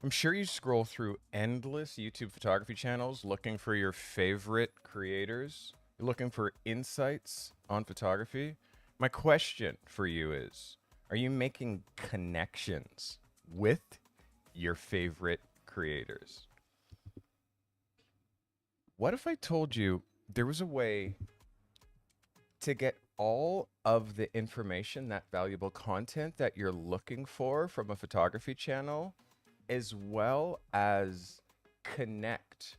I'm sure you scroll through endless YouTube photography channels looking for your favorite creators. You're looking for insights on photography. My question for you is, are you making connections with your favorite creators? What if I told you there was a way to get all of the information, that valuable content that you're looking for from a photography channel, as well as connect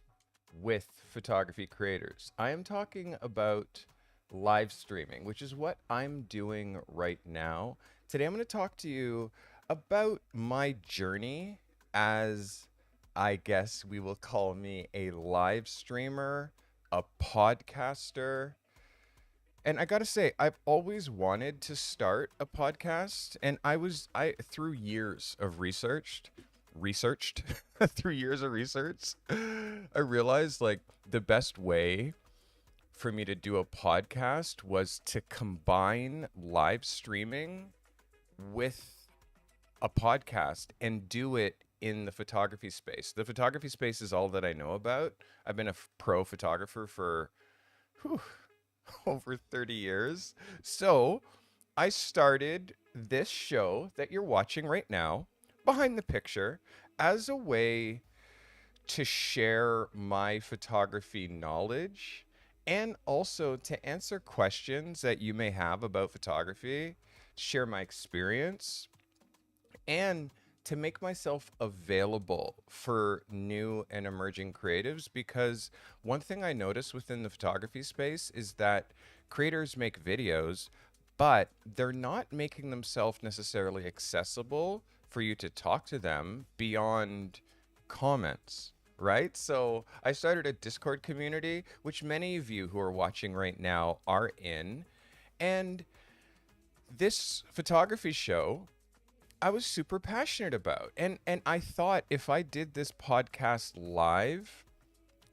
with photography creators? I am talking about live streaming, which is what I'm doing right now. Today, I'm going to talk to you about my journey as, I guess we will call me, a live streamer, a podcaster. And I gotta say, I've always wanted to start a podcast, and I through years of researched through years of research, I realized like the best way for me to do a podcast was to combine live streaming with a podcast and do it in the photography space. The photography space is all that I know about. I've been a pro photographer for whew, over 30 years. So I started this show that you're watching right now, Behind the Picture, as a way to share my photography knowledge and also to answer questions that you may have about photography, share my experience, and to make myself available for new and emerging creatives. Because one thing I notice within the photography space is that creators make videos, but they're not making themselves necessarily accessible for you to talk to them beyond comments. Right? So I started a Discord community, which many of you who are watching right now are in. And this photography show I was super passionate about. And I thought if I did this podcast live,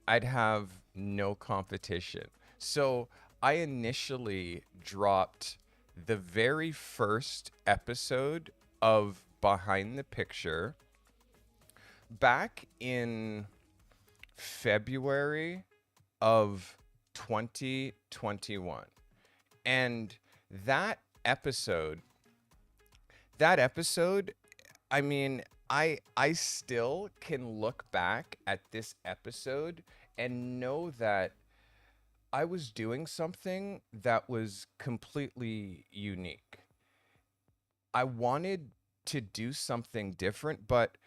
I'd have no competition. So I initially dropped the very first episode of Behind the Picture back in February of 2021. And that episode that episode, I mean, I still can look back at this episode and know that I was doing something that was completely unique. I wanted to do something different, but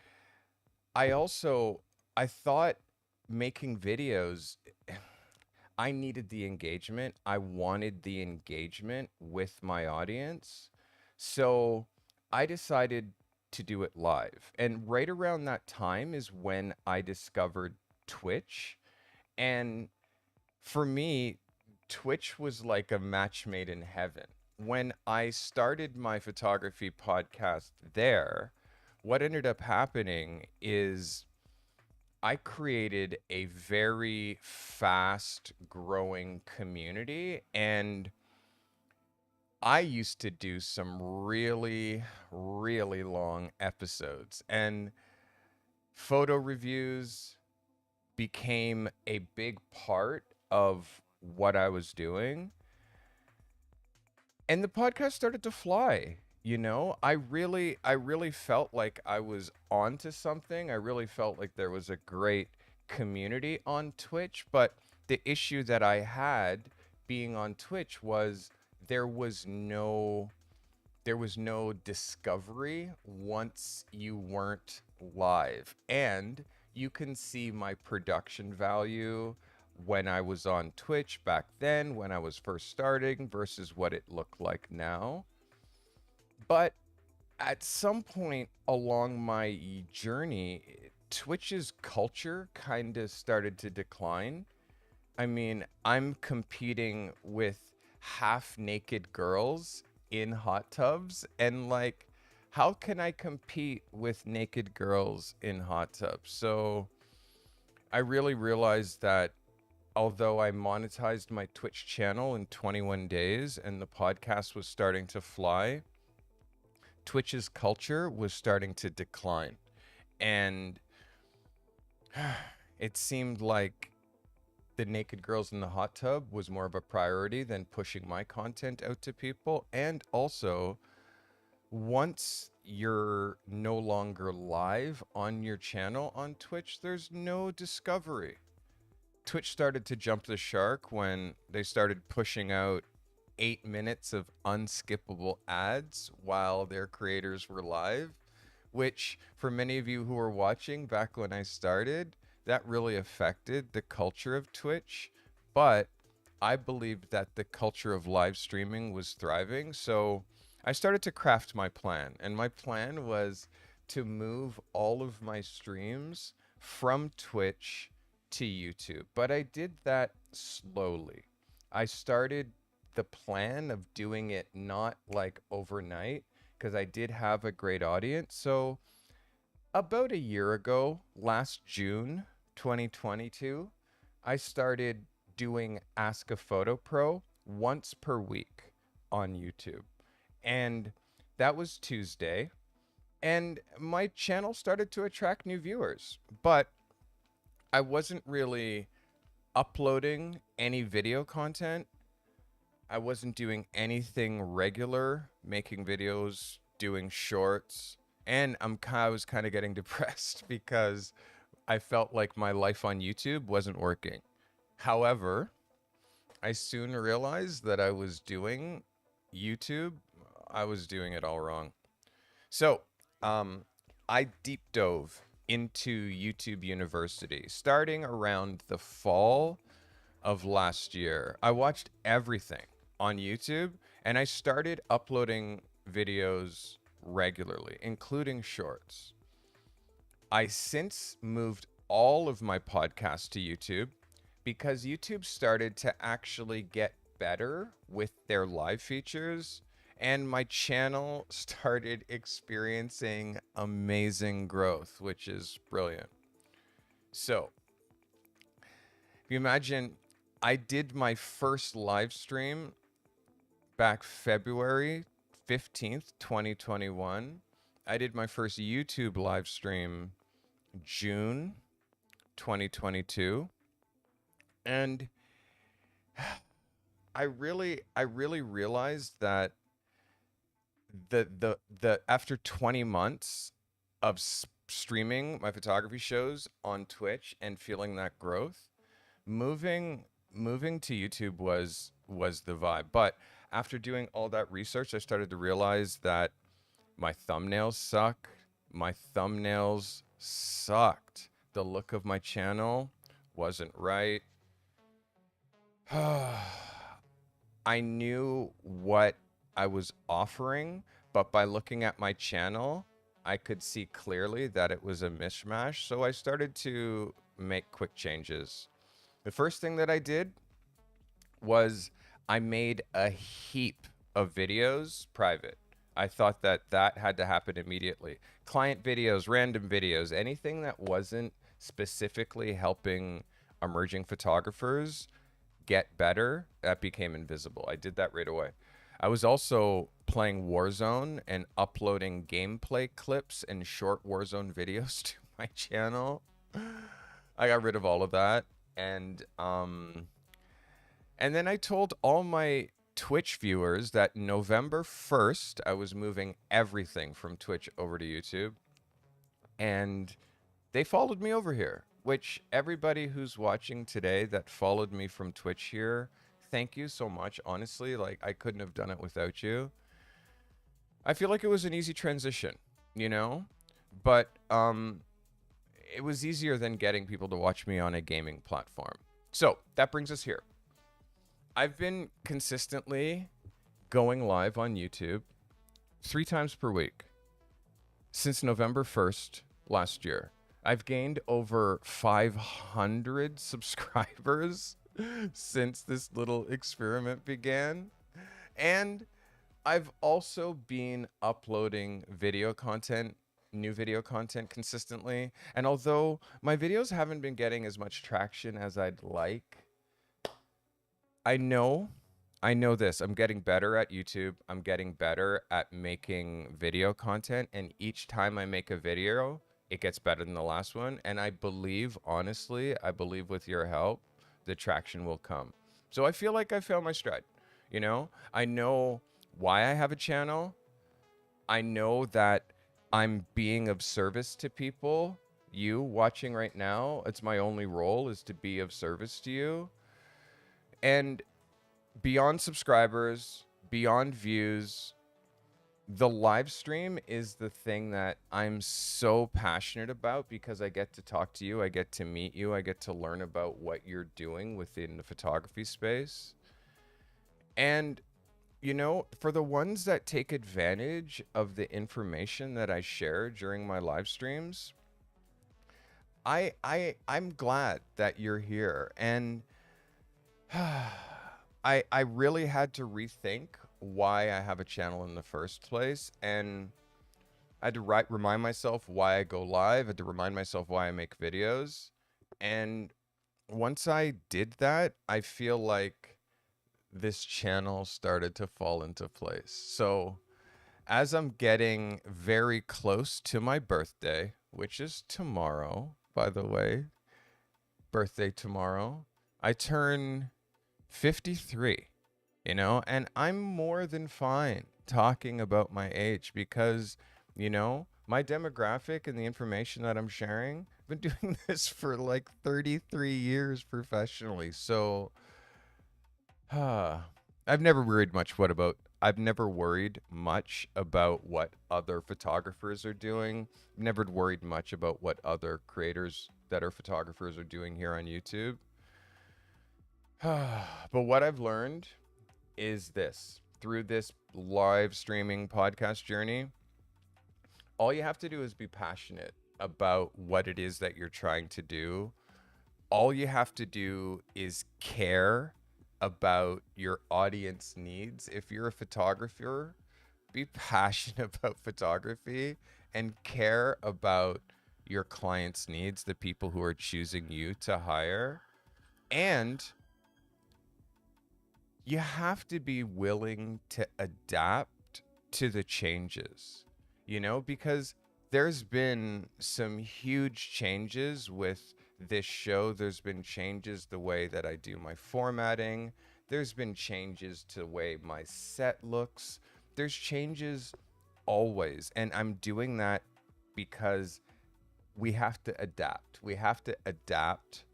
I also I thought making videos I needed the engagement. I wanted the engagement with my audience. So I decided to do it live. And right around that time is when I discovered Twitch. And for me, Twitch was like a match made in heaven. When I started my photography podcast there, what ended up happening is I created a very fast growing community, and I used to do some really, really long episodes, and photo reviews became a big part of what I was doing. And the podcast started to fly. I really felt like I was onto something. I really felt like there was a great community on Twitch, but the issue that I had being on Twitch was there was no there was no discovery once you weren't live. And you can see my production value when I was on Twitch back then, when I was first starting, versus what it looked like now. But at some point along my journey, Twitch's culture kind of started to decline. I mean, I'm competing with half naked girls in hot tubs, and like, how can I compete with naked girls in hot tubs? So I really realized that although I monetized my Twitch channel in 21 days and the podcast was starting to fly, Twitch's culture was starting to decline. And it seemed like the naked girls in the hot tub was more of a priority than pushing my content out to people. And also, once you're no longer live on your channel on Twitch, there's no discovery. Twitch started to jump the shark when they started pushing out 8 minutes of unskippable ads while their creators were live, which for many of you who were watching back when I started, that really affected the culture of Twitch. But I believed that the culture of live streaming was thriving. So I started to craft my plan. And my plan was to move all of my streams from Twitch to YouTube. But I did that slowly. I started the plan of doing it not like overnight because I did have a great audience. So about a year ago, last June 2022, I started doing Ask a Photo Pro once per week on YouTube. And that was Tuesday. And my channel started to attract new viewers, but I wasn't really uploading any video content. I wasn't doing anything regular, making videos, doing shorts. And I was kind of getting depressed because I felt like my life on YouTube wasn't working. However, I soon realized that I was doing YouTube, I was doing it all wrong. So, I deep dove into YouTube University starting around the fall of last year. I watched everything on YouTube and I started uploading videos regularly, including shorts. I since moved all of my podcasts to YouTube because YouTube started to actually get better with their live features and my channel started experiencing amazing growth, which is brilliant. So, if you imagine, I did my first live stream back February 15th, 2021. I did my first YouTube live stream June 2022. And I really realized that the after 20 months of streaming my photography shows on Twitch and feeling that growth, moving to YouTube was the vibe. But after doing all that research, I started to realize that my thumbnails suck. My thumbnails sucked. The look of my channel wasn't right. I knew what I was offering, but by looking at my channel, I could see clearly that it was a mishmash. So I started to make quick changes. The first thing that I did was I made a heap of videos private. I thought that that had to happen immediately. Client videos, random videos, anything that wasn't specifically helping emerging photographers get better, that became invisible. I did that right away. I was also playing Warzone and uploading gameplay clips and short Warzone videos to my channel. I got rid of all of that. And then I told all my Twitch viewers that November 1st, I was moving everything from Twitch over to YouTube. And they followed me over here, which everybody who's watching today that followed me from Twitch here, thank you so much. Honestly, like I couldn't have done it without you. I feel like it was an easy transition, you know? But it was easier than getting people to watch me on a gaming platform. So that brings us here. I've been consistently going live on YouTube 3 times per week since November 1st last year. I've gained over 500 subscribers since this little experiment began. And I've also been uploading video content, new video content consistently. And although my videos haven't been getting as much traction as I'd like, I know this. I'm getting better at YouTube. I'm getting better at making video content. And each time I make a video, it gets better than the last one. And I believe, honestly, I believe with your help, the traction will come. So I feel like I found my stride. You know, I know why I have a channel. I know that I'm being of service to people. You watching right now, it's my only role is to be of service to you. And beyond subscribers, beyond views, the live stream is the thing that I'm so passionate about because I get to talk to you, I get to meet you, I get to learn about what you're doing within the photography space. And you know, for the ones that take advantage of the information that I share during my live streams, I'm glad that you're here. And I really had to rethink why I have a channel in the first place, and I had to remind myself why I go live. I had to remind myself why I make videos. And once I did that, I feel like this channel started to fall into place. So as I'm getting very close to my birthday, which is tomorrow, by the way, birthday tomorrow, I turn 53, you know, and I'm more than fine talking about my age because, you know, my demographic and the information that I'm sharing, I've been doing this for like 33 years professionally. So, I've never worried much I've never worried much about what other photographers are doing. Never worried much about what other creators that are photographers are doing here on YouTube. But what I've learned is this through this live streaming podcast journey, all you have to do is be passionate about what it is that you're trying to do. All you have to do is care about your audience needs. If you're a photographer, be passionate about photography and care about your clients' needs, the people who are choosing you to hire. And you have to be willing to adapt to the changes, you know, because there's been some huge changes with this show. There's been changes the way that I do my formatting. There's been changes to the way my set looks. There's changes always. And I'm doing that because we have to adapt. We have to adapt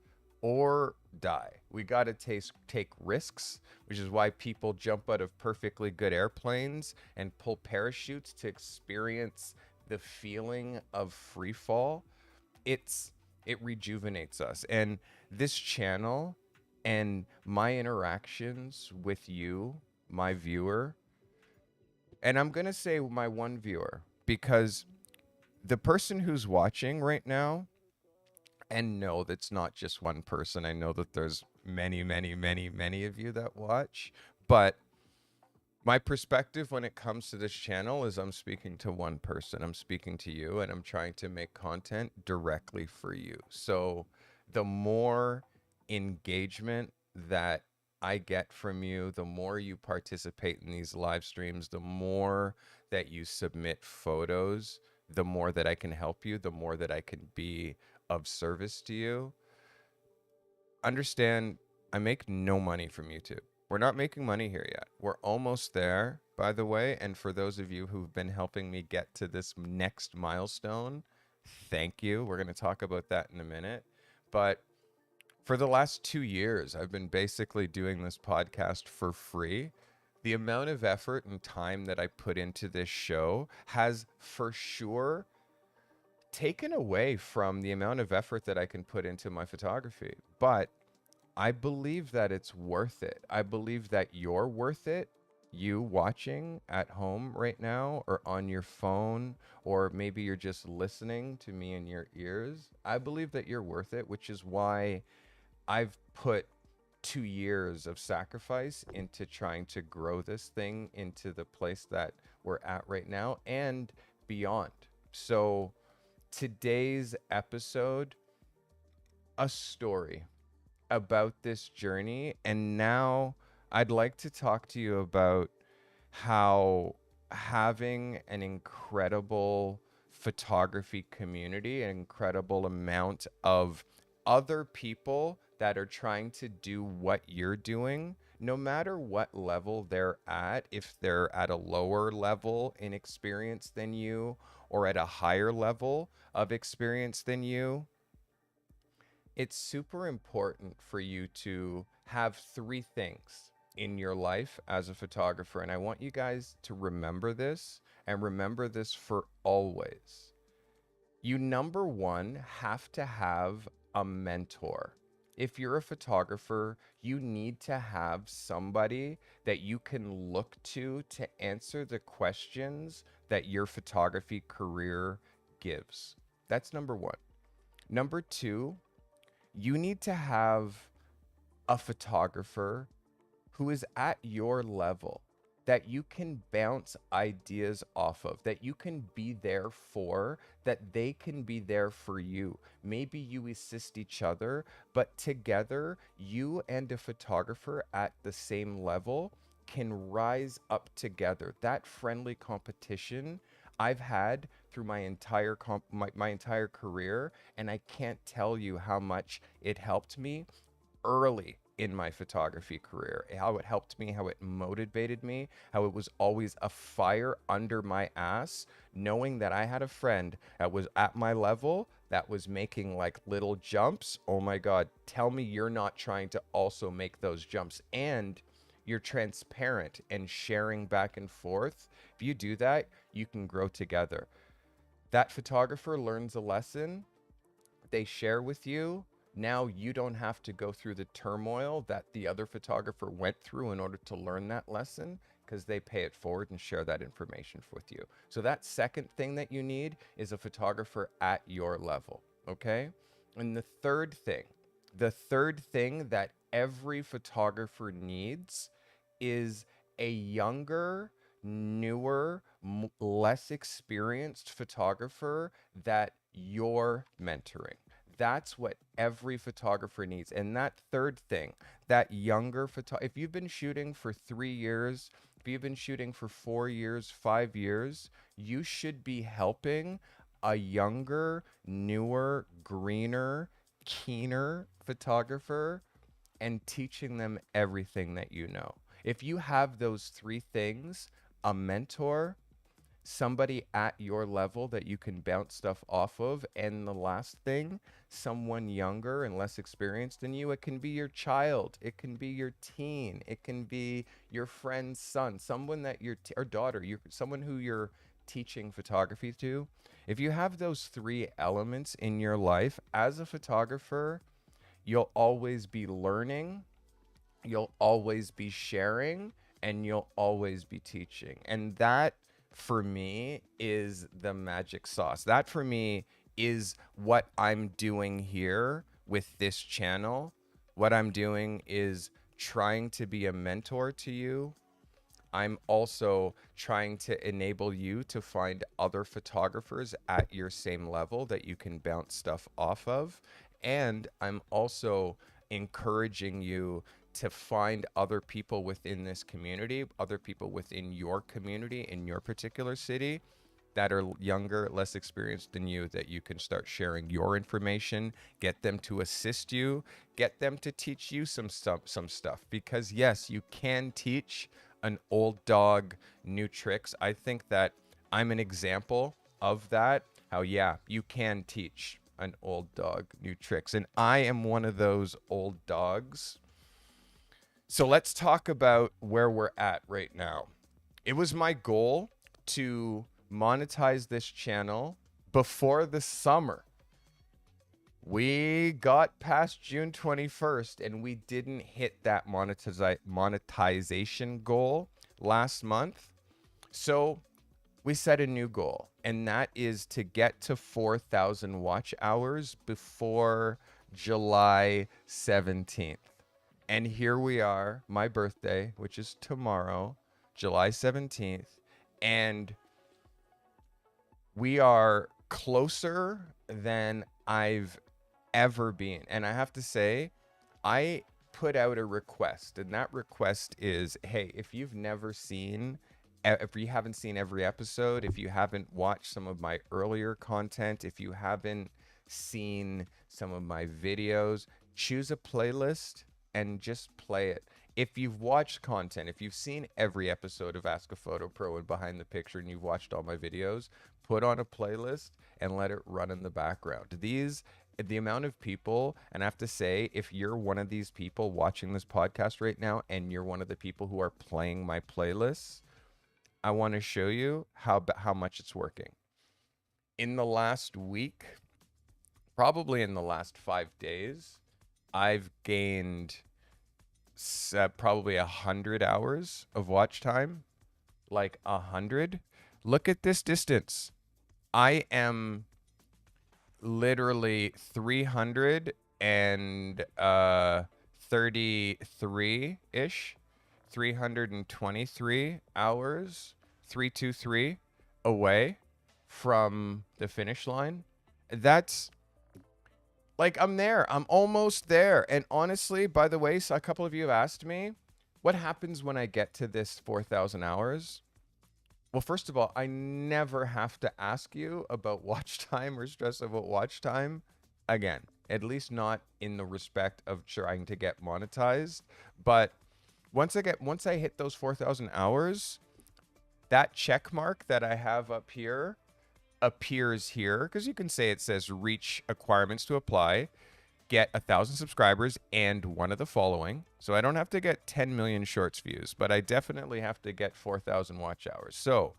or die. We got to take risks, which is why people jump out of perfectly good airplanes and pull parachutes to experience the feeling of free fall. It rejuvenates us. And this channel and my interactions with you, my viewer, and I'm going to say my one viewer, because the person who's watching right now, and no, that's not just one person. I know that there's many, many, many, many of you that watch. But my perspective when it comes to this channel is I'm speaking to one person. I'm speaking to you, and I'm trying to make content directly for you. So the more engagement that I get from you, the more you participate in these live streams, the more that you submit photos, the more that I can help you, the more that I can be of service to you. Understand, I make no money from YouTube. We're not making money here yet. We're almost there, by the way. And for those of you who've been helping me get to this next milestone, thank you. We're going to talk about that in a minute. But for the last 2 years, I've been basically doing this podcast for free. The amount of effort and time that I put into this show has for sure taken away from the amount of effort that I can put into my photography. But I believe that it's worth it. I believe that you're worth it. You watching at home right now or on your phone, or maybe you're just listening to me in your ears. I believe that you're worth it, which is why I've put 2 years of sacrifice into trying to grow this thing into the place that we're at right now and beyond. So today's episode, a story about this journey. And now I'd like to talk to you about how having an incredible photography community, an incredible amount of other people that are trying to do what you're doing, no matter what level they're at, if they're at a lower level in experience than you or at a higher level of experience than you. It's super important for you to have three things in your life as a photographer. And I want you guys to remember this and remember this for always. You, number one, have to have a mentor. If you're a photographer, you need to have somebody that you can look to answer the questions that your photography career gives. That's number one. Number two, you need to have a photographer who is at your level that you can bounce ideas off of, that you can be there for, that they can be there for you. Maybe you assist each other, but together, you and a photographer at the same level can rise up together. That friendly competition I've had through my entire career, and I can't tell you how much it helped me early in my photography career, how it helped me, how it motivated me, how it was always a fire under my ass, knowing that I had a friend that was at my level that was making like little jumps. Oh my God, tell me you're not trying to also make those jumps, and you're transparent and sharing back and forth. If you do that, you can grow together. That photographer learns a lesson, they share with you. Now you don't have to go through the turmoil that the other photographer went through in order to learn that lesson, because they pay it forward and share that information with you. So that second thing that you need is a photographer at your level, okay? And the third thing that every photographer needs is a younger, newer, less experienced photographer that you're mentoring. That's what every photographer needs. And that third thing, that younger if you've been shooting for 3 years, if you've been shooting for 4 years, 5 years, you should be helping a younger, newer, greener, keener photographer and teaching them everything that you know. If you have those three things, a mentor, somebody at your level that you can bounce stuff off of, and the last thing, someone younger and less experienced than you. It can be your child, it can be your teen, it can be your friend's son, someone that or daughter, someone who you're teaching photography to. If you have those three elements in your life as a photographer, you'll always be learning, you'll always be sharing, and you'll always be teaching. And that, for me, is the magic sauce. That, for me, is what I'm doing here with this channel. What I'm doing is trying to be a mentor to you. I'm also trying to enable you to find other photographers at your same level that you can bounce stuff off of. And I'm also encouraging you to find other people within this community, other people within your community, in your particular city, that are younger, less experienced than you, that you can start sharing your information, get them to assist you, get them to teach you some stuff. Because yes, you can teach an old dog new tricks. I think that I'm an example of that. How, yeah, you can teach an old dog new tricks. And I am one of those old dogs. So let's talk about where we're at right now. It was my goal to monetize this channel before the summer. We got past June 21st and we didn't hit that monetization goal last month. So we set a new goal, and that is to get to 4,000 watch hours before July 17th. And here we are, my birthday, which is tomorrow, July 17th, and we are closer than I've ever been. And I have to say, I put out a request, and that request is, hey, if you've never seen if you haven't seen every episode, if you haven't watched some of my earlier content, if you haven't seen some of my videos, choose a playlist and just play it. If you've watched content, if you've seen every episode of Ask a Photo Pro and Behind the Picture and you've watched all my videos, put on a playlist and let it run in the background. The amount of people, and I have to say, if you're one of these people watching this podcast right now and you're one of the people who are playing my playlists, I want to show you how much it's working. In the last week, probably in the last 5 days, I've gained probably 100 hours of watch time, like 100. Look at this distance. I am literally 333 ish, 323 hours, 323 away from the finish line. That's like, I'm there. I'm almost there. And honestly, by the way, so a couple of you have asked me, what happens when I get to this 4,000 hours? Well, first of all, I never have to ask you about watch time or stress about watch time again, at least not in the respect of trying to get monetized. But once I hit those 4,000 hours, that check mark that I have up here appears here, because you can say it says reach requirements to apply, get 1,000 subscribers and one of the following. So I don't have to get 10 million shorts views, but I definitely have to get 4,000 watch hours. So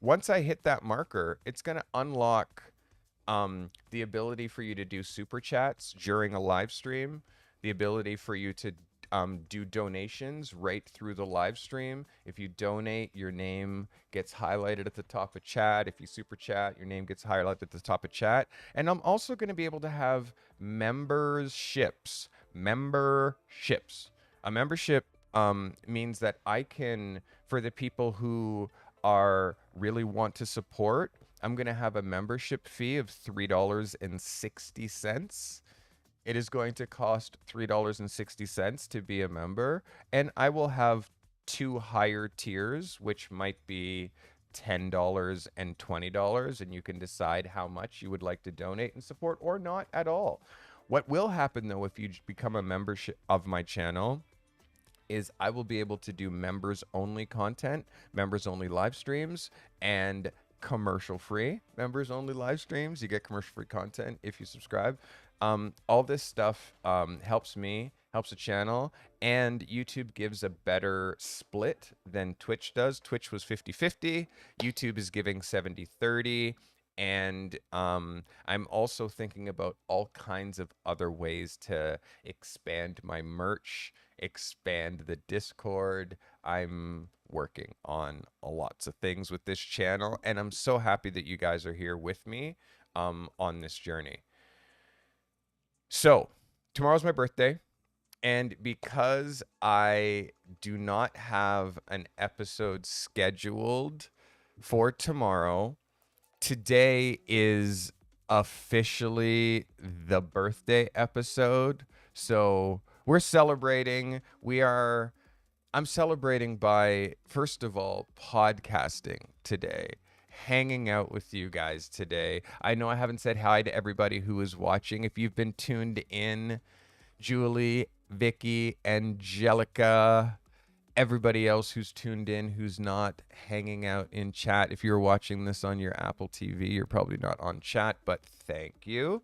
once I hit that marker, it's going to unlock the ability for you to do super chats during a live stream, the ability for you to do donations right through the live stream. If you donate, your name gets highlighted at the top of chat. If you super chat, your name gets highlighted at the top of chat. And I'm also going to be able to have memberships. A membership means that I can, for the people who are really want to support, I'm going to have a membership fee of $3.60. It is going to cost $3.60 to be a member, and I will have 2 higher tiers, which might be $10 and $20, and you can decide how much you would like to donate and support or not at all. What will happen though if you become a membership of my channel is I will be able to do members only content, members only live streams, and commercial free members only live streams. You get commercial free content if you subscribe. All this stuff helps me, helps the channel, and YouTube gives a better split than Twitch does. Twitch was 50-50. YouTube is giving 70-30. And I'm also thinking about all kinds of other ways to expand my merch, expand the Discord. I'm working on lots of things with this channel, and I'm so happy that you guys are here with me on this journey. So tomorrow's my birthday, and because I do not have an episode scheduled for tomorrow, today is officially the birthday episode. So we're celebrating. I'm celebrating by, first of all, podcasting today, hanging out with you guys today. I know I haven't said hi to everybody who is watching. If you've been tuned in, Julie, Vicky, Angelica, everybody else who's tuned in, who's not hanging out in chat. If you're watching this on your Apple TV, you're probably not on chat, but thank you.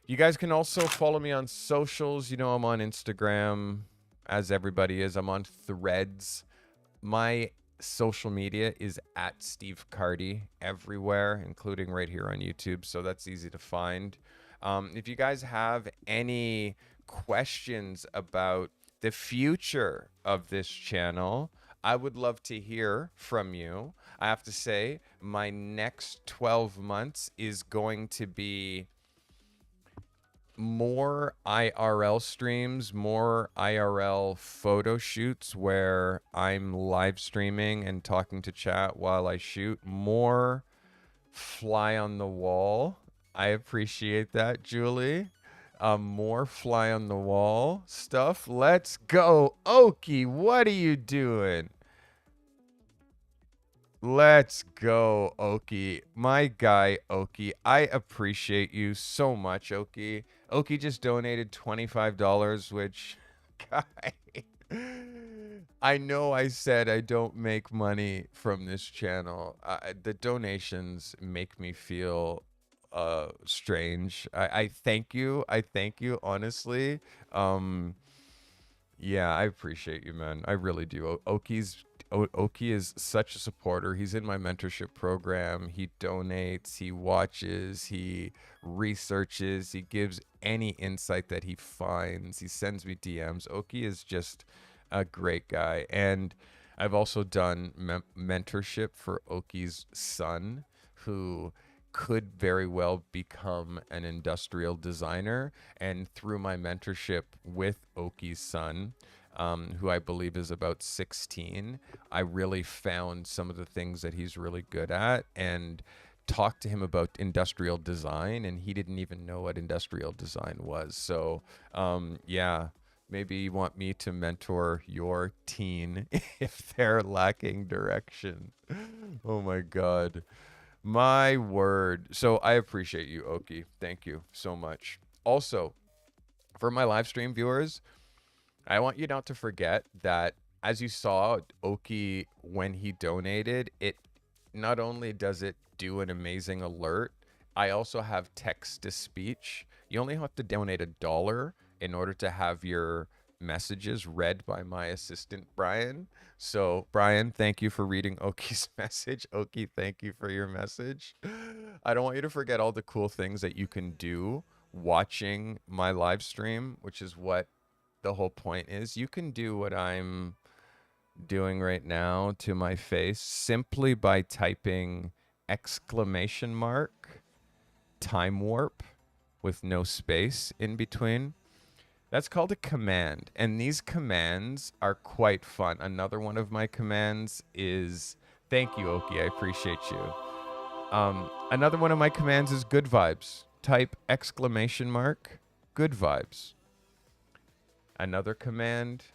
You guys can also follow me on socials. You know, I'm on Instagram, as everybody is. I'm on Threads. My social media is at Steve Cardy everywhere, including right here on YouTube, so that's easy to find. If you guys have any questions about the future of this channel, I would love to hear from you. I have to say, my next 12 months is going to be more IRL streams, more IRL photo shoots where I'm live streaming and talking to chat while I shoot, more fly on the wall. I appreciate that, Julie. More fly on the wall stuff. Let's go. Okie, what are you doing? Let's go, Oki. My guy, Oki. I appreciate you so much, Oki. Oki just donated $25, which, guy, I know I said I don't make money from this channel. The donations make me feel strange. I thank you. I thank you, honestly. Um, yeah, I appreciate you, man. I really do. Oki is such a supporter. He's in my mentorship program. He donates, he watches, he researches, he gives any insight that he finds. He sends me DMs. Oki is just a great guy. And I've also done mentorship for Oki's son, who could very well become an industrial designer. And through my mentorship with Oki's son, who I believe is about 16, I really found some of the things that he's really good at and talked to him about industrial design. And he didn't even know what industrial design was. So, yeah. Maybe you want me to mentor your teen if they're lacking direction. Oh my God. My word. So I appreciate you, Oki. Thank you so much. Also, for my live stream viewers, I want you not to forget that as you saw Oki when he donated, it not only does it do an amazing alert, I also have text to speech. You only have to donate $1 in order to have your messages read by my assistant Brian. So Brian, thank you for reading Oki's message. Oki, thank you for your message. I don't want you to forget all the cool things that you can do watching my live stream, which is what the whole point is. You can do what I'm doing right now to my face simply by typing exclamation mark time warp with no space in between. That's called a command, and these commands are quite fun. Another one of my commands is thank you, Oki. I appreciate you. Another one of my commands is good vibes. Type exclamation mark good vibes. Another command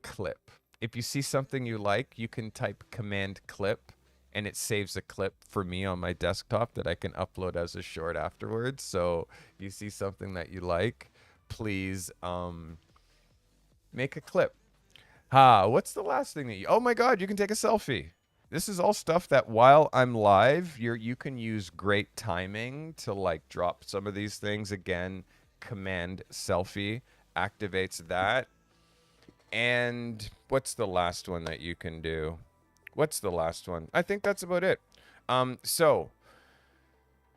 clip. If you see something you like, you can type command clip and it saves a clip for me on my desktop that I can upload as a short afterwards. So if you see something that you like, please make a clip. What's the last thing that you... Oh my God, you can take a selfie. This is all stuff that while I'm live, you can use great timing to like drop some of these things. Again, command selfie activates that. And what's the last one that you can do? What's the last one? I think that's about it. So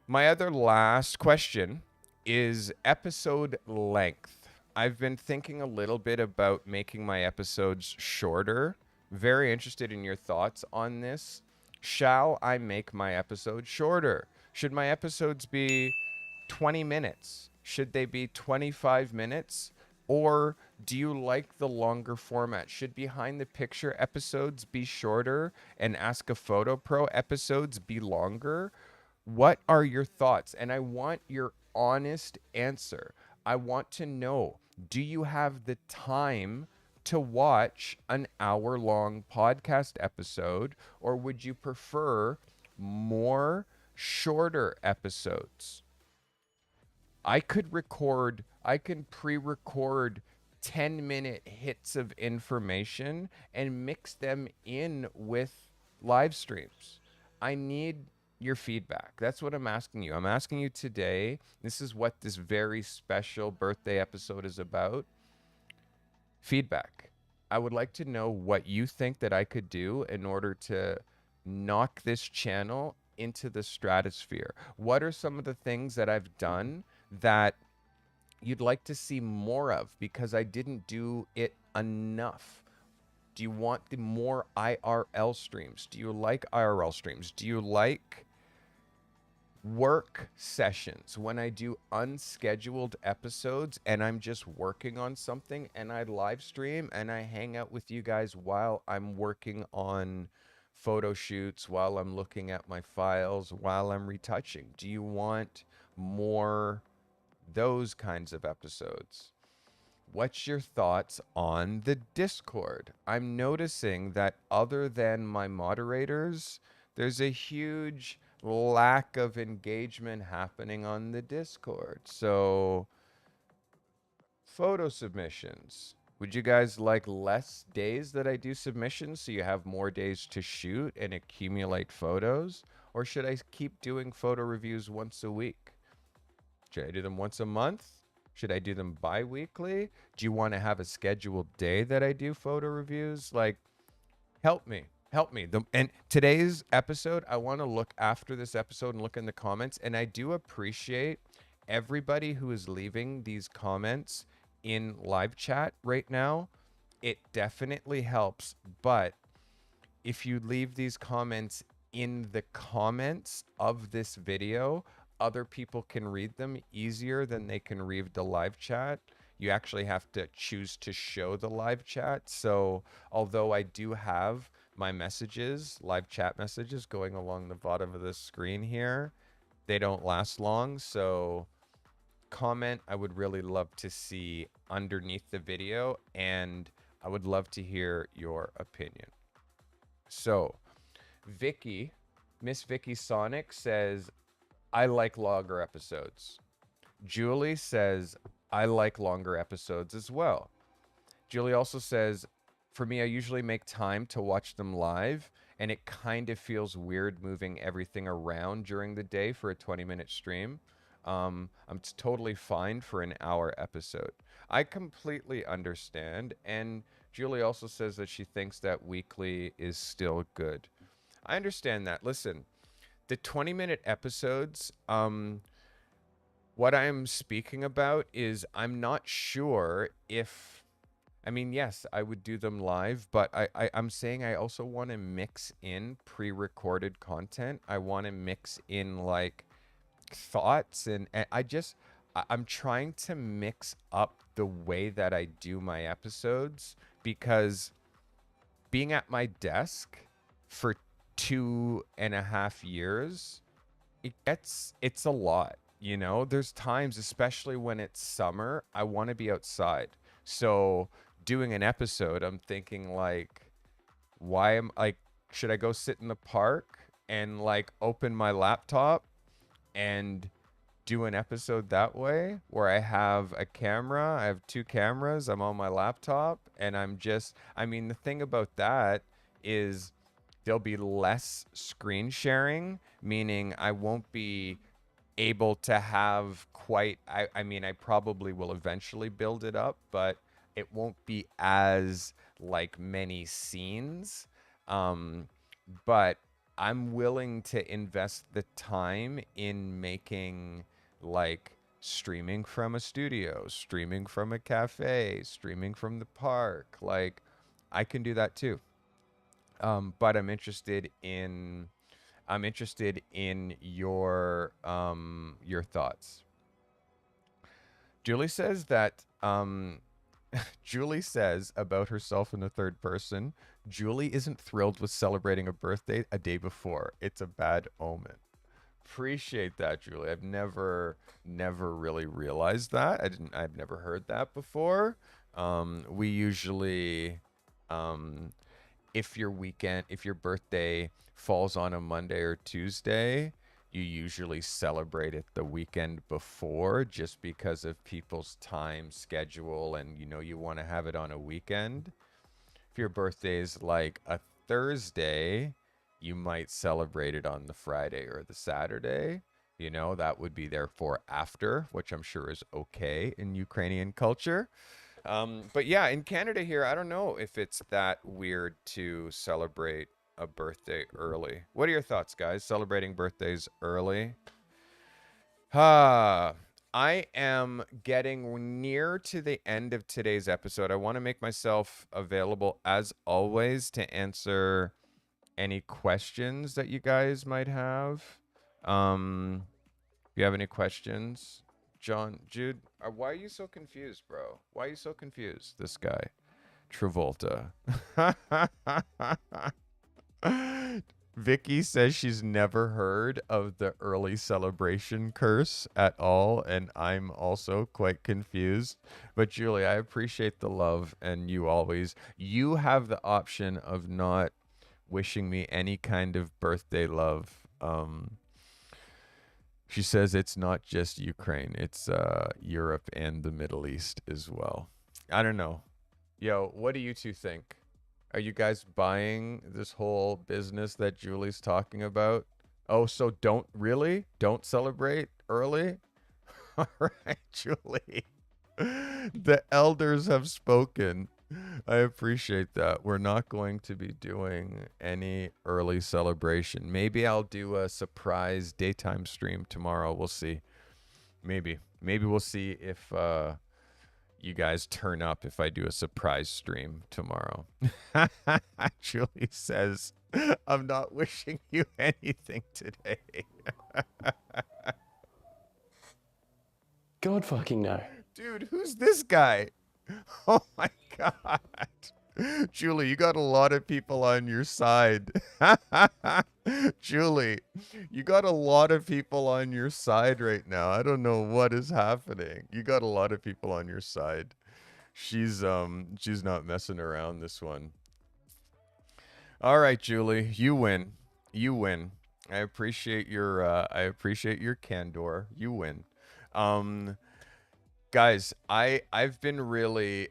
my other last question is episode length. I've been thinking a little bit about making my episodes shorter. Very interested in your thoughts on this. Shall I make my episodes shorter? Should my episodes be 20 minutes? Should they be 25 minutes? Or do you like the longer format? Should behind the picture episodes be shorter and Ask a Photo Pro episodes be longer? What are your thoughts? And I want your honest answer. I want to know, do you have the time to watch an hour-long podcast episode, or would you prefer more shorter episodes? I can pre-record 10-minute hits of information and mix them in with live streams. I need your feedback. That's what I'm asking you. I'm asking you today. This is what this very special birthday episode is about. Feedback. I would like to know what you think that I could do in order to knock this channel into the stratosphere. What are some of the things that I've done that you'd like to see more of because I didn't do it enough? Do you want the more IRL streams? Do you like IRL streams? Do you like work sessions when I do unscheduled episodes and I'm just working on something and I live stream and I hang out with you guys while I'm working on photo shoots, while I'm looking at my files, while I'm retouching? Do you want more those kinds of episodes? what's your thoughts on the Discord? I'm noticing that other than my moderators, there's a huge lack of engagement happening on the Discord. So, photo submissions. Would you guys like less days that I do submissions so you have more days to shoot and accumulate photos? Or should I keep doing photo reviews once a week? Should I do them once a month? Should I do them bi-weekly? Do you want to have a scheduled day that I do photo reviews? Like, help me. Help me. And today's episode, I want to look after this episode and look in the comments. And I do appreciate everybody who is leaving these comments in live chat right now. It definitely helps. But if you leave these comments in the comments of this video, other people can read them easier than they can read the live chat. You actually have to choose to show the live chat. So although I do have my messages, live chat messages going along the bottom of the screen here, they don't last long. So comment, I would really love to see underneath the video, and I would love to hear your opinion. So Vicky, Miss Vicky Sonic says, I like longer episodes. Julie says, I like longer episodes as well. Julie also says, for me, I usually make time to watch them live, and it kind of feels weird moving everything around during the day for a 20-minute stream. I'm totally fine for an hour episode. I completely understand. And Julie also says that she thinks that weekly is still good. I understand that. Listen, the 20-minute episodes, what I'm speaking about is I'm not sure if, I mean, yes, I would do them live, but I'm saying I also want to mix in pre-recorded content. I want to mix in like thoughts and I'm trying to mix up the way that I do my episodes, because being at my desk for 2.5 years, it's a lot. You know, there's times, especially when it's summer, I want to be outside. So doing an episode, I'm thinking like, why am like, should I go sit in the park and like open my laptop and do an episode that way, where I have a camera, I have two cameras, I'm on my laptop, and I mean, the thing about that is there'll be less screen sharing, meaning I won't be able to have quite, I mean, I probably will eventually build it up, but it won't be as like many scenes. But I'm willing to invest the time in making like streaming from a studio, streaming from a cafe, streaming from the park. Like I can do that too. But I'm interested in your thoughts. Julie says that Julie says about herself in the third person, Julie isn't thrilled with celebrating a birthday a day before. It's a bad omen. Appreciate that, Julie. I've never really realized that. I've never heard that before. We usually if your birthday falls on a Monday or Tuesday, you usually celebrate it the weekend before, just because of people's time schedule, and you want to have it on a weekend. If your birthday is like a Thursday, you might celebrate it on the Friday or the Saturday. That would be therefore after, which I'm sure is okay in Ukrainian culture. But yeah, in Canada here, I don't know if it's that weird to celebrate a birthday early. What are your thoughts, guys? Celebrating birthdays early? I am getting near to the end of today's episode. I want to make myself available, as always, to answer any questions that you guys might have. If you have any questions, John, Jude, why are you so confused, bro? Why are you so confused? This guy, Travolta. Vicky says she's never heard of the early celebration curse at all, and I'm also quite confused. But Julie, I appreciate the love, and you have the option of not wishing me any kind of birthday love. She says it's not just Ukraine, it's Europe and the Middle East as well. I don't know. Yo, what do you two think? Are you guys buying this whole business that Julie's talking about? Oh, so don't celebrate early? All right, Julie. The elders have spoken. I appreciate that. We're not going to be doing any early celebration. Maybe I'll do a surprise daytime stream tomorrow. We'll see. Maybe we'll see if you guys turn up if I do a surprise stream tomorrow. Julie says, I'm not wishing you anything today. God fucking no. Dude, who's this guy? Oh my God. Julie, you got a lot of people on your side. Julie, you got a lot of people on your side right now. I don't know what is happening. You got a lot of people on your side. She's not messing around this one. All right, Julie, you win. You win. I appreciate your candor. You win. Um Guys, I've been really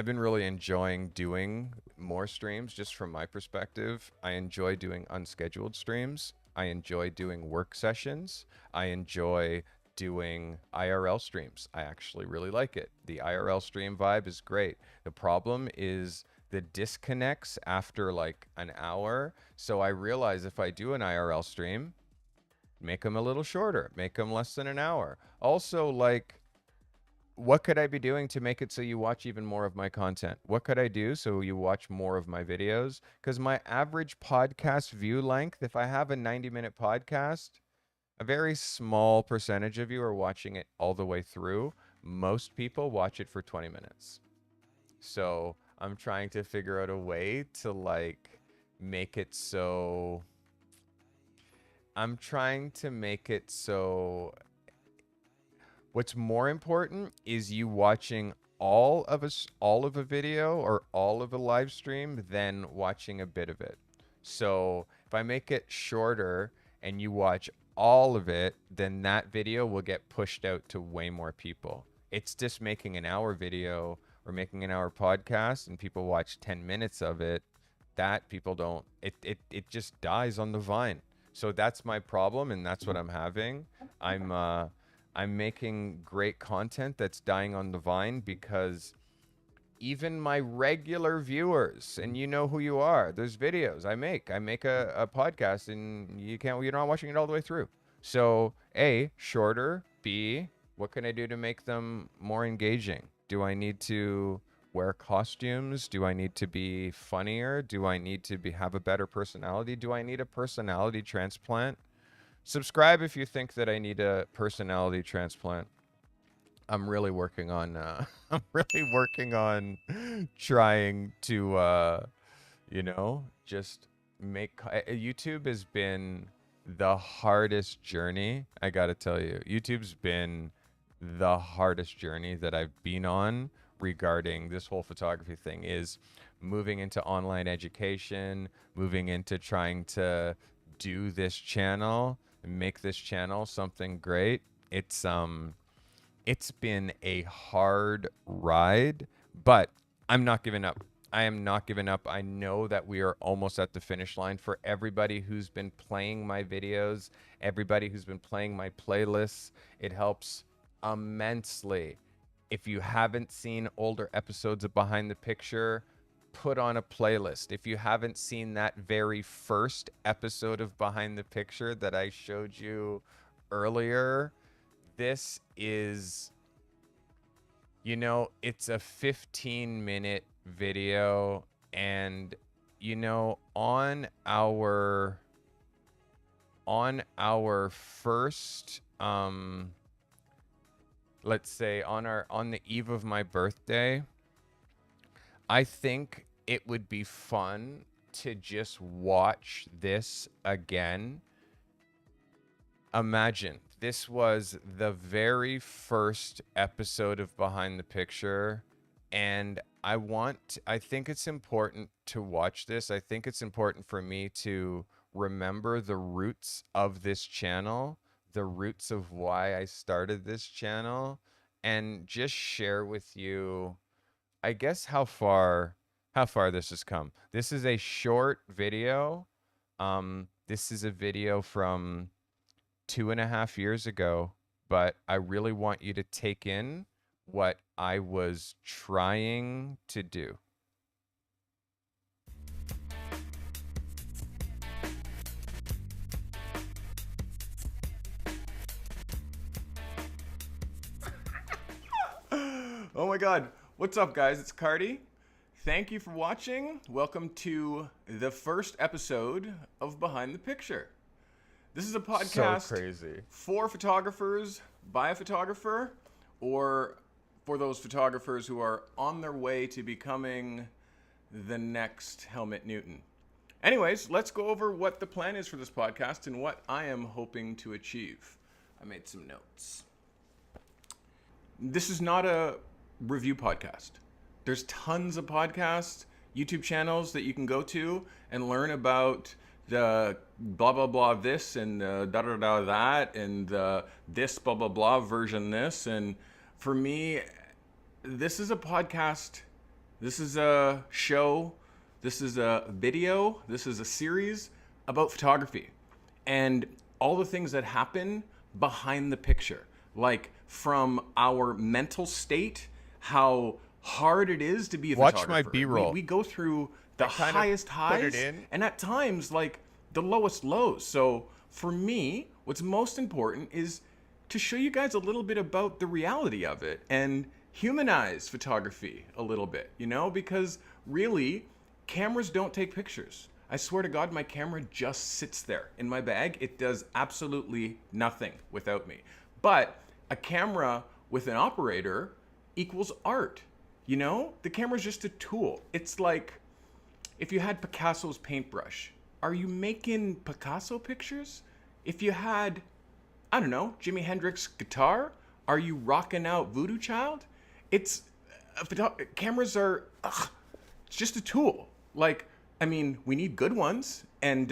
enjoying doing more streams just from my perspective. I enjoy doing unscheduled streams. I enjoy doing work sessions. I enjoy doing IRL streams. I actually really like it. The IRL stream vibe is great. The problem is the disconnects after like an hour. So I realize if I do an IRL stream, make them a little shorter, make them less than an hour. Also, like, what could I be doing to make it so you watch even more of my content? What could I do so you watch more of my videos? Because my average podcast view length, if I have a 90-minute podcast, a very small percentage of you are watching it all the way through. Most people watch it for 20 minutes. So I'm trying to figure out a way to like make it so. I'm trying to make it so what's more important is you watching all of a video or all of a live stream than watching a bit of it. So if I make it shorter and you watch all of it, then that video will get pushed out to way more people. It's just making an hour video or making an hour podcast and people watch 10 minutes of it, that people don't, it just dies on the vine. So that's my problem and that's what I'm having. I'm making great content that's dying on the vine because even my regular viewers, and you know who you are, there's videos I make. I make a podcast and you're not watching it all the way through. So A, shorter. B, what can I do to make them more engaging? Do I need to wear costumes? Do I need to be funnier? Do I need to have a better personality? Do I need a personality transplant? Subscribe if you think that I need a personality transplant. I'm really working on I'm really working on trying to just make YouTube has been the hardest journey. I got to tell you. YouTube's been the hardest journey that I've been on regarding this whole photography thing is moving into online education, moving into trying to do this channel and make this channel something great. It's been a hard ride, but I'm not giving up. I am not giving up. I know that we are almost at the finish line. For everybody who's been playing my videos, everybody who's been playing my playlists, it helps immensely. If you haven't seen older episodes of Behind the Picture, put on a playlist. If you haven't seen that very first episode of Behind the Picture that I showed you earlier, this is, it's a 15-minute video. And, on our first, let's say on the eve of my birthday, I think it would be fun to just watch this again, imagine this was the very first episode of Behind the Picture, and I think it's important to watch this. I think it's important for me to remember the roots of this channel, the roots of why I started this channel, and just share with you, I guess, how far this has come. This is a short video. This is a video from 2.5 years ago, but I really want you to take in what I was trying to do. Oh my God. What's up, guys? It's Cardi. Thank you for watching. Welcome to the first episode of Behind the Picture. This is a podcast So crazy. for photographers, by a photographer, or for those photographers who are on their way to becoming the next Helmut Newton. Anyways, let's go over what the plan is for this podcast and what I am hoping to achieve. I made some notes. This is not a review podcast. There's tons of podcasts, YouTube channels that you can go to and learn about the blah, blah, blah this and da, da, da, that and this blah, blah, blah version this. And for me, this is a podcast. This is a show. This is a video. This is a series about photography and all the things that happen behind the picture. Like from our mental state, how hard it is to be a Watch photographer. my B-roll. We go through the highest highs and at times like the lowest lows. So for me, what's most important is to show you guys a little bit about the reality of it and humanize photography a little bit, you know, because really cameras don't take pictures. I swear to God, my camera just sits there in my bag. It does absolutely nothing without me. But a camera with an operator equals art. You know, the camera's just a tool. It's like if you had Picasso's paintbrush, are you making Picasso pictures? If you had, I don't know, Jimi Hendrix guitar, are you rocking out Voodoo Child? It's, cameras are, it's just a tool. Like, I mean, we need good ones, and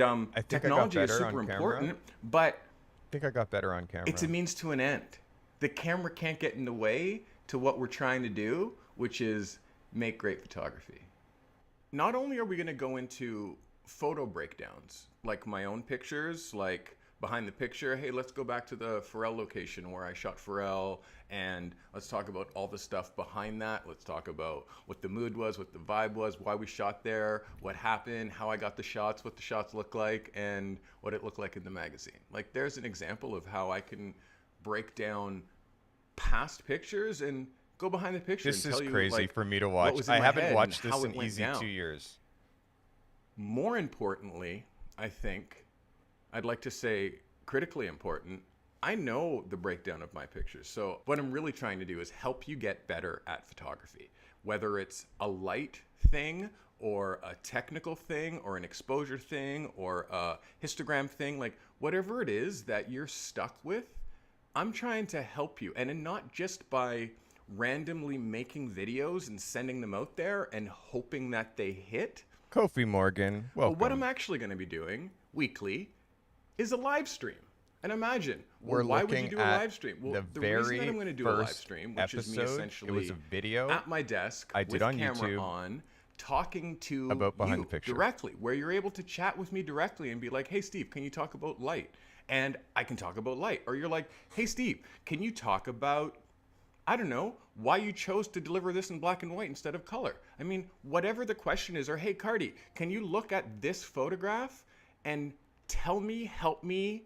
technology is super important, but I think I got better on camera. it's a means to an end. The camera can't get in the way to what we're trying to do, which is make great photography. Not only are we going to go into photo breakdowns, like my own pictures, like behind the picture, hey, let's go back to the Pharrell location where I shot Pharrell, and let's talk about all the stuff behind that. Let's talk about what the mood was, what the vibe was, why we shot there, what happened, how I got the shots, what the shots look like, and what it looked like in the magazine. Like, there's an example of how I can break down past pictures and go behind the picture. This and is tell crazy you, like, for me to what watch. was in I my haven't head watched and this how in it went easy down. 2 years. More importantly, I think, I'd like to say critically important, I know the breakdown of my pictures. So what I'm really trying to do is help you get better at photography, whether it's a light thing or a technical thing or an exposure thing or a histogram thing, like whatever it is that you're stuck with, I'm trying to help you. And not just by randomly making videos and sending them out there and hoping that they hit. Kofi Morgan, welcome. But what I'm actually going to be doing weekly is a live stream. And imagine, We're why would you looking do a at live stream? Well, the reason that very I'm going to do a live first stream, which is me episode, essentially it was a video at my desk I did with on camera YouTube on, talking to about behind you the picture. directly, where you're able to chat with me directly and be like, hey, Steve, can you talk about light? And I can talk about light. Or you're like, hey, Steve, can you talk about, I don't know, why you chose to deliver this in black and white instead of color? I mean, whatever the question is, or hey, Cardi, can you look at this photograph and tell me, help me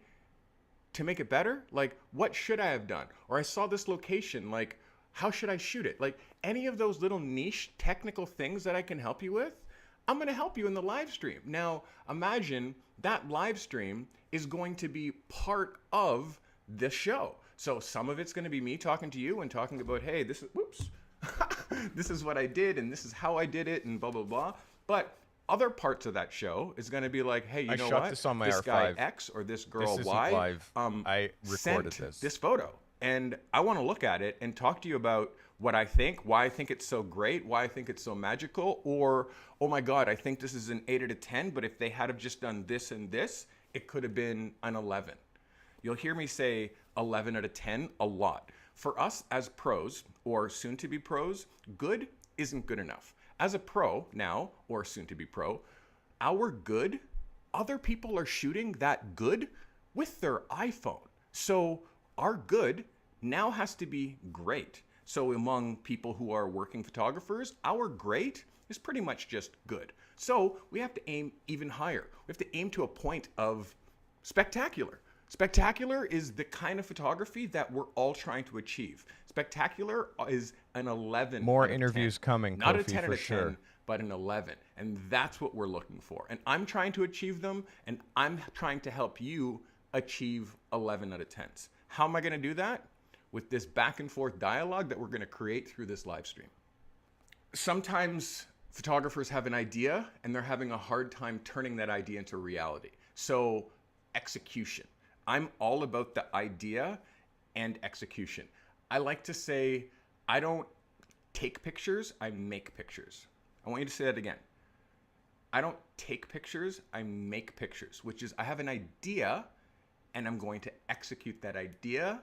to make it better? Like, what should I have done? Or I saw this location, like, how should I shoot it? Like, any of those little niche technical things that I can help you with, I'm going to help you in the live stream. Now, imagine that live stream is going to be part of the show. So some of it's going to be me talking to you and talking about, hey, this is, whoops, this is what I did and this is how I did it and blah, blah, blah. But Other parts of that show is going to be like, hey, you I know shot what? this on my This guy R5. X or this girl isn't Y live. I recorded sent this. photo. And I want to look at it and talk to you about what I think, why I think it's so great, why I think it's so magical, or, oh my God, I think this is an 8 out of 10, but if they had have just done this and this, it could have been an 11. You'll hear me say 11 out of 10 a lot. For us as pros or soon to be pros, good isn't good enough. As a pro now, or soon to be pro, our good, other people are shooting that good with their iPhone. So our good now has to be great. So among people who are working photographers, our great is pretty much just good. So we have to aim even higher. We have to aim to a point of spectacular. Spectacular is the kind of photography that we're all trying to achieve. Spectacular is an 11. More out of interviews 10. coming, Not a Kofi, 10 out for of 10, sure. but an 11. And that's what we're looking for. And I'm trying to achieve them, and I'm trying to help you achieve 11 out of 10s. How am I going to do that? With this back and forth dialogue that we're going to create through this live stream. Sometimes photographers have an idea and they're having a hard time turning that idea into reality. So execution. I'm all about the idea and execution. I like to say, I don't take pictures, I make pictures. I want you to say that again. I don't take pictures, I make pictures, which is I have an idea and I'm going to execute that idea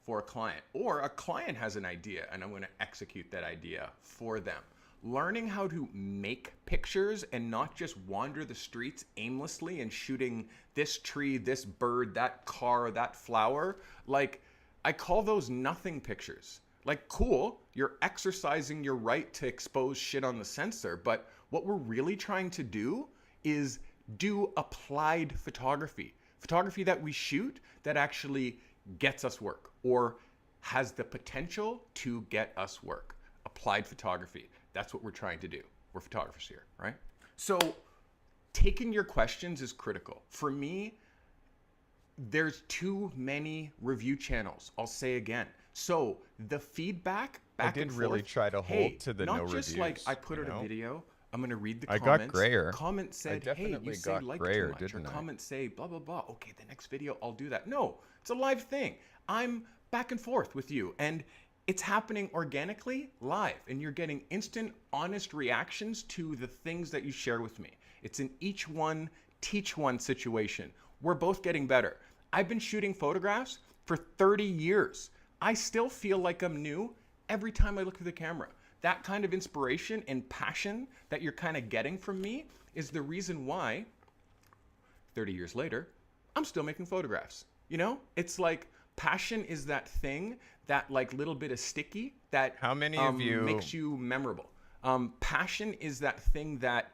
for a client. Or a client has an idea and I'm going to execute that idea for them. Learning how to make pictures and not just wander the streets aimlessly and shooting this tree, this bird, that car, that flower. Like, I call those nothing pictures. Like, cool, you're exercising your right to expose shit on the sensor, but what we're really trying to do is do applied photography. Photography that we shoot that actually gets us work or has the potential to get us work. Applied photography. That's what we're trying to do. We're photographers here, right? So taking your questions is critical. For me, there's too many review channels. I'll say again. So the feedback back and I did forth, really try to hold to the no not just reviews, like I put out you know? a video, I'm going to read the I comments. got grayer. Comment said, hey, you definitely say got like grayer, too much. Or didn't I? comment say blah, blah, blah. Okay, the next video, I'll do that. No, it's a live thing. I'm back and forth with you. And it's happening organically live. And you're getting instant, honest reactions to the things that you share with me. It's an each one, teach one situation. We're both getting better. I've been shooting photographs for 30 years. I still feel like I'm new every time I look through the camera. That kind of inspiration and passion that you're kind of getting from me is the reason why 30 years later, I'm still making photographs. You know, it's like passion is that thing, that like little bit of sticky that How many of you makes you memorable. Passion is that thing that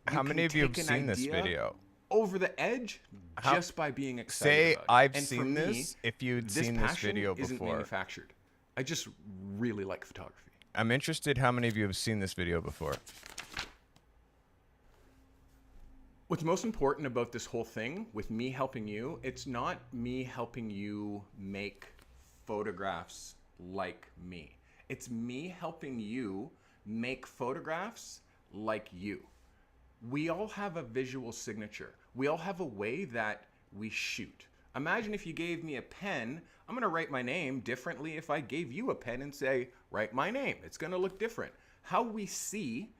How many of you have take an seen this idea video? over the edge just by being excited Say about it. I've And for seen me, this if you'd this seen this passion video isn't before. manufactured. I just really like photography. I'm interested how many of you have seen this video before. What's most important about this whole thing with me helping you, it's not me helping you make photographs like me. It's me helping you make photographs like you. We all have a visual signature. We all have a way that we shoot. Imagine if you gave me a pen, I'm gonna write my name differently if I gave you a pen and say, write my name. It's gonna look different. How we see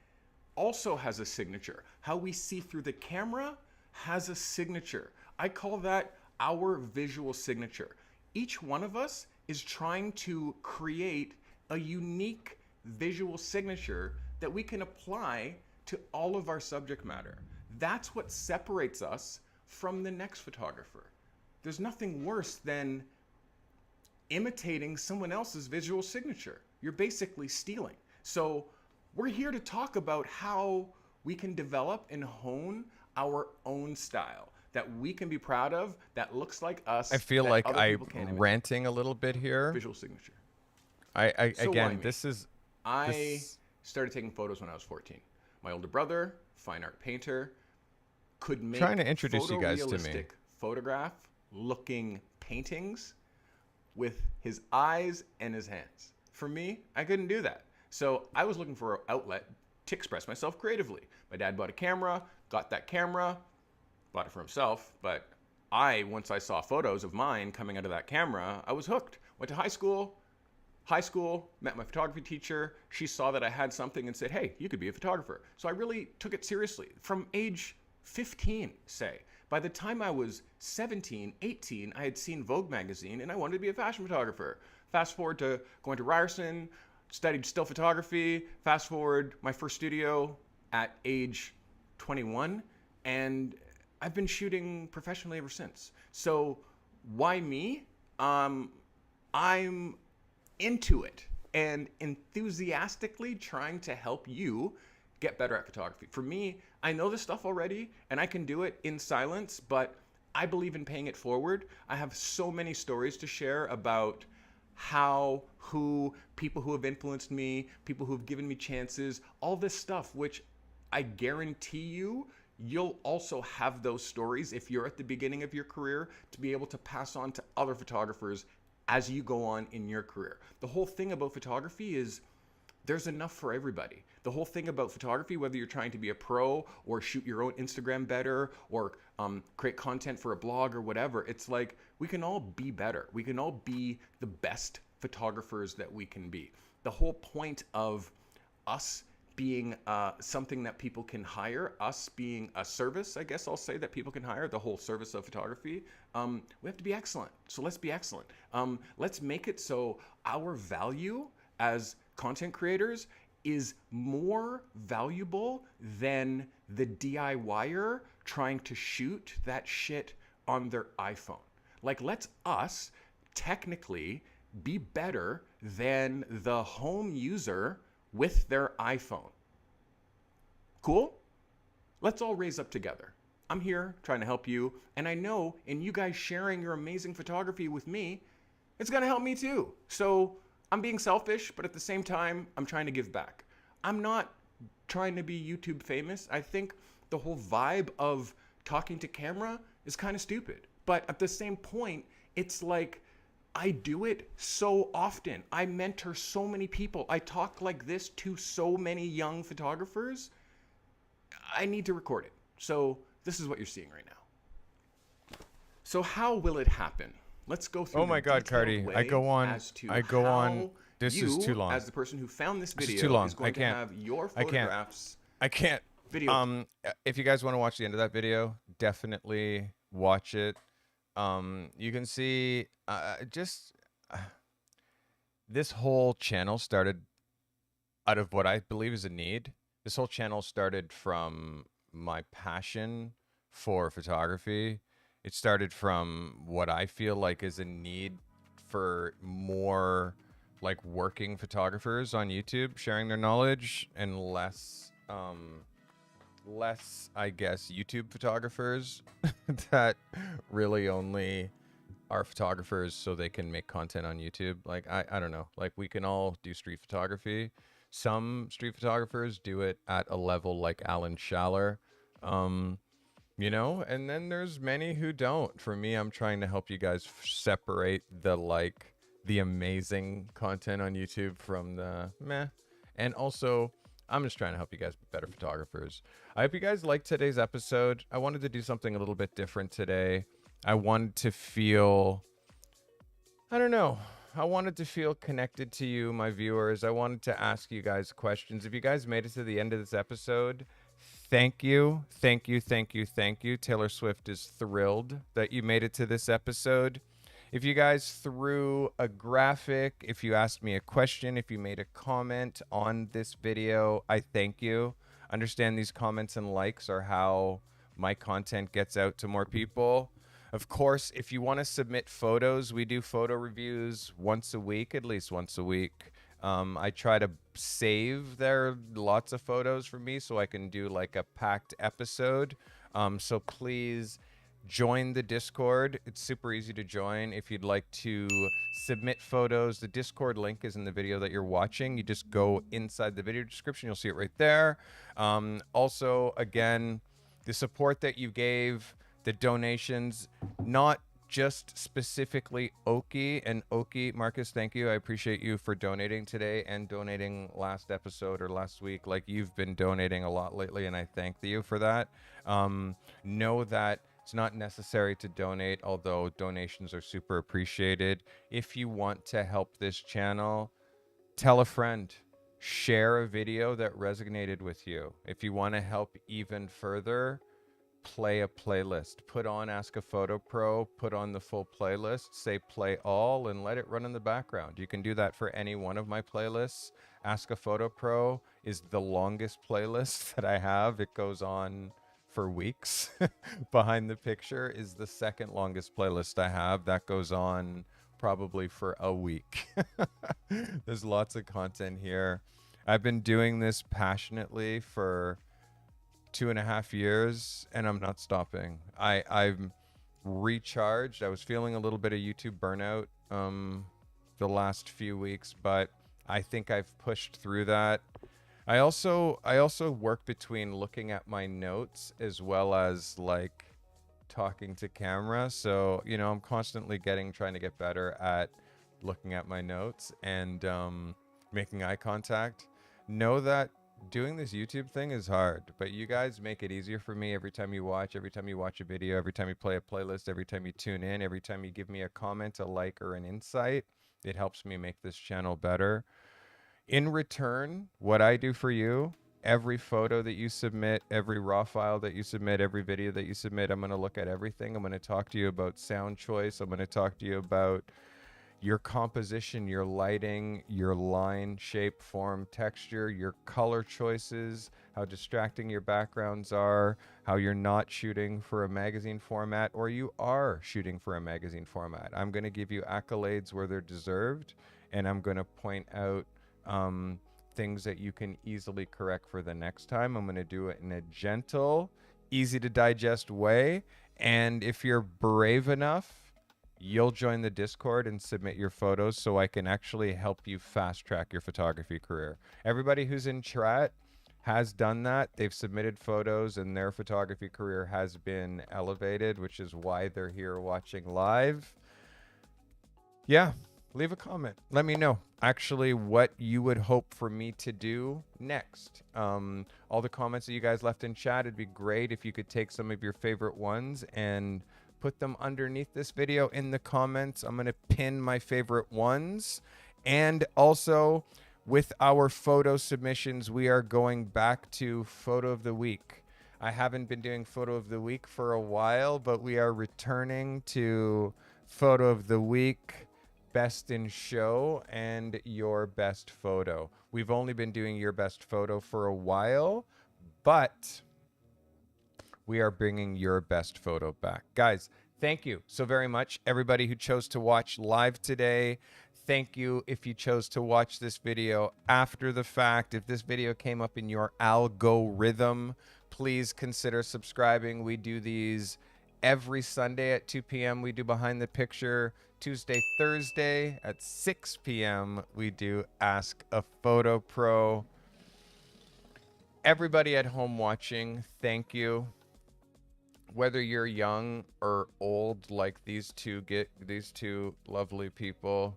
also has a signature. How we see through the camera has a signature. I call that our visual signature. Each one of us is trying to create a unique visual signature that we can apply to all of our subject matter. That's what separates us from the next photographer. There's nothing worse than imitating someone else's visual signature. You're basically stealing. So we're here to talk about how we can develop and hone our own style that we can be proud of, that looks like us. I feel that like other I'm people can't imitate. ranting a little bit here. Visual signature. So why Again, me? this is I started taking photos when I was 14. My older brother, fine art painter, could make Trying to introduce you guys to me. photorealistic photograph looking paintings with his eyes and his hands. For me, I couldn't do that. So I was looking for an outlet to express myself creatively. My dad bought a camera, got that camera, bought it for himself, but once I saw photos of mine coming out of that camera, I was hooked. Went to high school, met my photography teacher. She saw that I had something and said, hey, you could be a photographer. So I really took it seriously from age 15, say. By the time I was 17, 18, I had seen Vogue magazine and I wanted to be a fashion photographer. Fast forward to going to Ryerson, studied still photography. Fast forward my first studio at age 21, and I've been shooting professionally ever since. So why me? I'm into it and enthusiastically trying to help you get better at photography. For me, I know this stuff already and I can do it in silence, but I believe in paying it forward. I have so many stories to share about people who have influenced me, people who have given me chances, all this stuff, which I guarantee you'll also have those stories if you're at the beginning of your career to be able to pass on to other photographers as you go on in your career. The whole thing about photography is there's enough for everybody. The whole thing about photography, whether you're trying to be a pro or shoot your own Instagram better or create content for a blog or whatever, it's like we can all be better. We can all be the best photographers that we can be. The whole point of us being something that people can hire, us being a service, I guess I'll say, that people can hire, the whole service of photography, we have to be excellent. So let's be excellent. Let's make it so our value as content creators is more valuable than the DIYer trying to shoot that shit on their iPhone. Like, let's us technically be better than the home user with their iPhone. Cool? Let's all raise up together. I'm here trying to help you, and I know in you guys sharing your amazing photography with me, it's gonna help me too. So I'm being selfish, but at the same time, I'm trying to give back. I'm not trying to be YouTube famous. I think the whole vibe of talking to camera is kind of stupid. But at the same point, it's like, I do it so often. I mentor so many people. I talk like this to so many young photographers. I need to record it. So this is what you're seeing right now. So how will it happen? Let's go through. Oh my God, Cardi! I go on. This is too long. As the person who found this video, is too long. is going to have your photographs. I can't. Video. If you guys want to watch the end of that video, definitely watch it. You can see this whole channel started out of what I believe is a need. This whole channel started from my passion for photography. It started from what I feel like is a need for more like working photographers on YouTube sharing their knowledge, and less I guess YouTube photographers that really only are photographers so they can make content on YouTube. Like I don't know, like we can all do street photography. Some street photographers do it at a level like Alan Schaller, you know, and then there's many who don't. For me, I'm trying to help you guys separate the amazing content on YouTube from the meh. And also, I'm just trying to help you guys be better photographers. I hope you guys liked today's episode. I wanted to do something a little bit different today. I wanted to feel, I don't know, I wanted to feel connected to you, my viewers. I wanted to ask you guys questions. If you guys made it to the end of this episode, thank you. Thank you, thank you, thank you. Taylor Swift is thrilled that you made it to this episode. If you guys threw a graphic, if you asked me a question, if you made a comment on this video, I thank you. Understand these comments and likes are how my content gets out to more people. Of course, if you want to submit photos, we do photo reviews once a week, at least once a week. I try to save there lots of photos for me so I can do like a packed episode. So please join the Discord. It's super easy to join. If you'd like to submit photos, the Discord link is in the video that you're watching. You just go inside the video description. You'll see it right there. Also, again, the support that you gave, the donations, not just specifically Oki. And Oki, Marcus, thank you. I appreciate you for donating today and donating last episode or last week. Like, you've been donating a lot lately, and I thank you for that. Know that it's not necessary to donate, although donations are super appreciated. If you want to help this channel, tell a friend. Share a video that resonated with you. If you want to help even further, play a playlist. Put on Ask a Photo Pro, put on the full playlist, say play all, and let it run in the background. You can do that for any one of my playlists. Ask a Photo Pro is the longest playlist that I have. It goes on for weeks. Behind the Picture is the second longest playlist I have. That goes on probably for a week. There's lots of content here. I've been doing this passionately for 2.5 years, and I'm not stopping. I'm recharged. I was feeling a little bit of YouTube burnout the last few weeks, but I think I've pushed through that. I also work between looking at my notes as well as like talking to camera. So, you know, I'm constantly trying to get better at looking at my notes and making eye contact. Know that doing this YouTube thing is hard, but you guys make it easier for me every time you watch a video, every time you play a playlist, every time you tune in, every time you give me a comment, a like, or an insight. It helps me make this channel better. In return, what I do for you, every photo that you submit, every raw file that you submit, every video that you submit, I'm going to look at everything. I'm going to talk to you about sound choice. I'm going to talk to you about your composition, your lighting, your line, shape, form, texture, your color choices, how distracting your backgrounds are, how you're not shooting for a magazine format or you are shooting for a magazine format. I'm going to give you accolades where they're deserved, and I'm going to point out things that you can easily correct for the next time. I'm going to do it in a gentle, easy to digest way. And if you're brave enough, you'll join the Discord and submit your photos so I can actually help you fast track your photography career. Everybody who's in chat has done that. They've submitted photos and their photography career has been elevated, which is why they're here watching live. Yeah, leave a comment. Let me know actually what you would hope for me to do next. All the comments that you guys left in chat, it'd be great if you could take some of your favorite ones and put them underneath this video in the comments. I'm going to pin my favorite ones. And also with our photo submissions, we are going back to Photo of the Week. I haven't been doing Photo of the Week for a while, but we are returning to Photo of the Week, Best in Show, and Your Best Photo. We've only been doing Your Best Photo for a while, but we are bringing Your Best Photo back. Guys, thank you so very much. Everybody who chose to watch live today, thank you if you chose to watch this video after the fact. If this video came up in your algorithm, please consider subscribing. We do these every Sunday at 2 p.m. We do Behind the Picture. Tuesday, Thursday at 6 p.m. we do Ask a Photo Pro. Everybody at home watching, thank you. Whether you're young or old, like these two lovely people,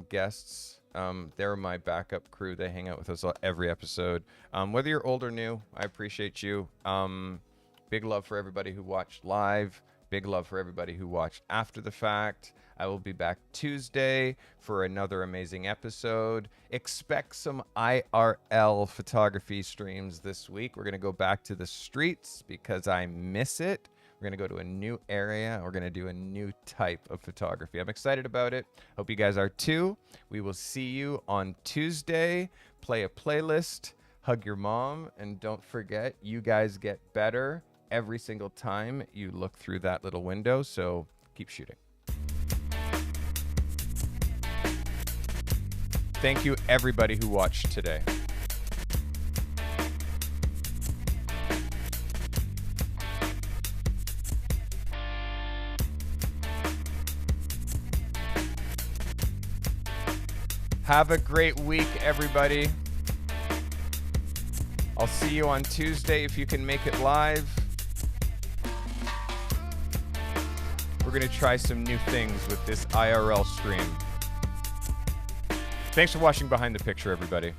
guests, they're my backup crew. They hang out with us every episode. Whether you're old or new, I appreciate you. Big love for everybody who watched live. Big love for everybody who watched after the fact. I will be back Tuesday for another amazing episode. Expect some IRL photography streams this week. We're going to go back to the streets because I miss it. We're going to go to a new area. We're going to do a new type of photography. I'm excited about it. Hope you guys are too. We will see you on Tuesday. Play a playlist, hug your mom, and don't forget, you guys get better every single time you look through that little window. So keep shooting. Thank you, everybody who watched today. Have a great week, everybody. I'll see you on Tuesday if you can make it live. We're going to try some new things with this IRL stream. Thanks for watching Behind the Picture, everybody.